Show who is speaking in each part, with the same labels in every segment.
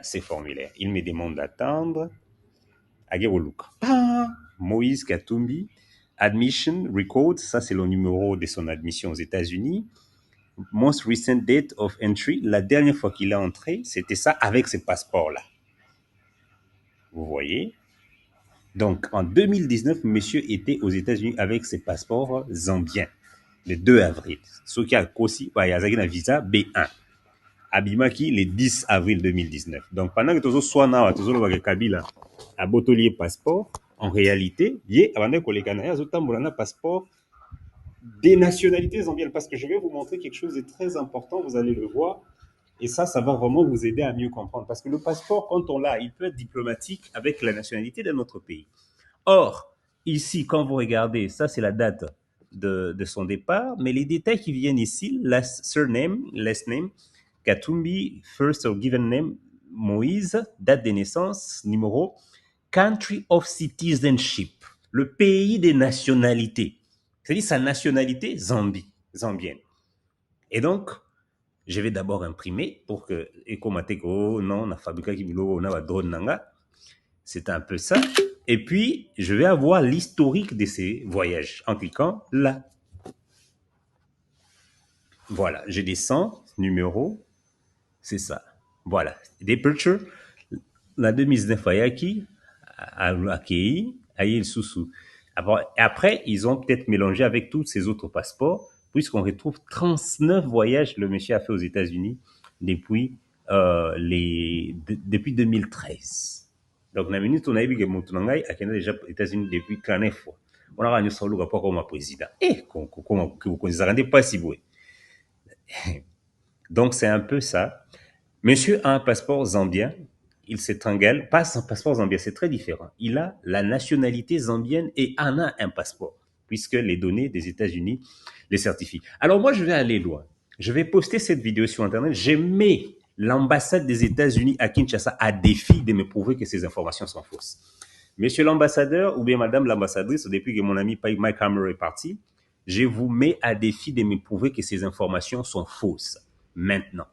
Speaker 1: ces formulaires. Il me demande d'attendre. Moïse Katumbi, admission record, ça c'est le numéro de son admission aux États-Unis. Most recent date of entry, la dernière fois qu'il est entré, c'était ça avec ce passeport-là. Vous voyez? Donc, en 2019, monsieur était aux États-Unis avec ses passeports zambiens, le 2 avril. Ce qui a aussi, il y a un visa B1. Abimaki, le 10 avril 2019. Donc, pendant que tu sois là, tu sois Kabila, à Botolier passeport, en réalité, il y a un passeport des nationalités zambiennes. Parce que je vais vous montrer quelque chose de très important, vous allez le voir. Et ça va vraiment vous aider à mieux comprendre. Parce que le passeport, quand on l'a, il peut être diplomatique avec la nationalité de notre pays. Or, ici, quand vous regardez, ça c'est la date de son départ, mais les détails qui viennent ici, last surname, last name, Katumbi, first or given name, Moïse, date de naissance, numéro, country of citizenship, le pays des nationalités. C'est-à-dire sa nationalité zambienne. Et donc, je vais d'abord imprimer pour que, c'est un peu ça. Et puis, je vais avoir l'historique de ces voyages en cliquant là. Voilà, je descends, numéro, c'est ça. Voilà, departure, la 2019 Ayaki, Akei, Aïe Soussou. Après, ils ont peut-être mélangé avec tous ces autres passeports, puisqu'on retrouve 39 voyages que le monsieur a fait aux États-Unis depuis 2013. Donc, la minute, on a vu que Moutounangai a déjà aux États-Unis depuis 40 fois. On a gagné son rapport comme président. Et comment vous ne rendez pas si beau. Donc, c'est un peu ça. Monsieur a un passeport zambien. Il s'étrangle. Pas son passeport zambien, c'est très différent. Il a la nationalité zambienne et en a un passeport, puisque les données des États-Unis les certifient. Alors, moi, je vais aller loin. Je vais poster cette vidéo sur Internet. Je mets l'ambassade des États-Unis à Kinshasa à défi de me prouver que ces informations sont fausses. Monsieur l'ambassadeur ou bien madame l'ambassadrice, depuis que mon ami Mike Hammer est parti, je vous mets à défi de me prouver que ces informations sont fausses. Maintenant.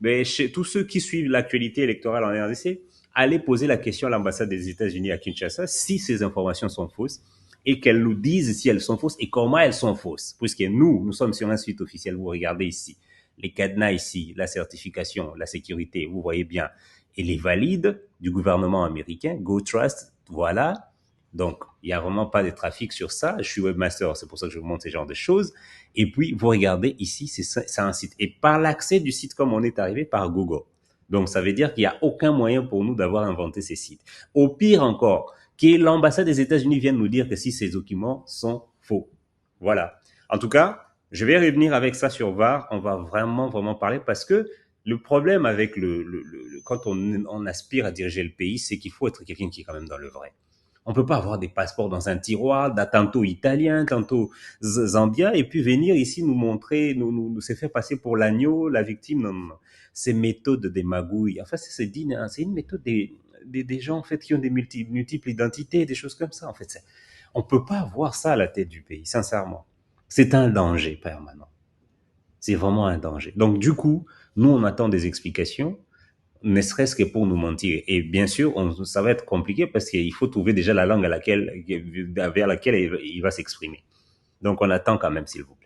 Speaker 1: Mais chez tous ceux qui suivent l'actualité électorale en RDC, allez poser la question à l'ambassade des États-Unis à Kinshasa si ces informations sont fausses et qu'elles nous disent si elles sont fausses et comment elles sont fausses. Puisque nous sommes sur un site officiel, vous regardez ici, les cadenas ici, la certification, la sécurité, vous voyez bien, et les valides du gouvernement américain, GoTrust, voilà. Donc, il n'y a vraiment pas de trafic sur ça. Je suis webmaster, c'est pour ça que je vous montre ce genre de choses. Et puis, vous regardez ici, c'est un site. Et par l'accès du site, comme on est arrivé, par Google. Donc, ça veut dire qu'il n'y a aucun moyen pour nous d'avoir inventé ces sites. Au pire encore, que l'ambassade des États-Unis vienne nous dire que si ces documents sont faux. Voilà. En tout cas, je vais revenir avec ça sur VAR. On va vraiment parler parce que le problème avec quand on aspire à diriger le pays, c'est qu'il faut être quelqu'un qui est quand même dans le vrai. On ne peut pas avoir des passeports dans un tiroir, tantôt italien, tantôt zambien, et puis venir ici nous montrer, nous se faire passer pour l'agneau, la victime. Non. Ces méthodes des magouilles, enfin, c'est une méthode des gens en fait qui ont des multiples identités, des choses comme ça. En fait, on ne peut pas avoir ça à la tête du pays, sincèrement. C'est un danger permanent. C'est vraiment un danger. Donc, du coup, nous, on attend des explications, ne serait-ce que pour nous mentir. Et bien sûr, ça va être compliqué parce qu'il faut trouver déjà la langue vers laquelle il va s'exprimer. Donc, on attend quand même, s'il vous plaît.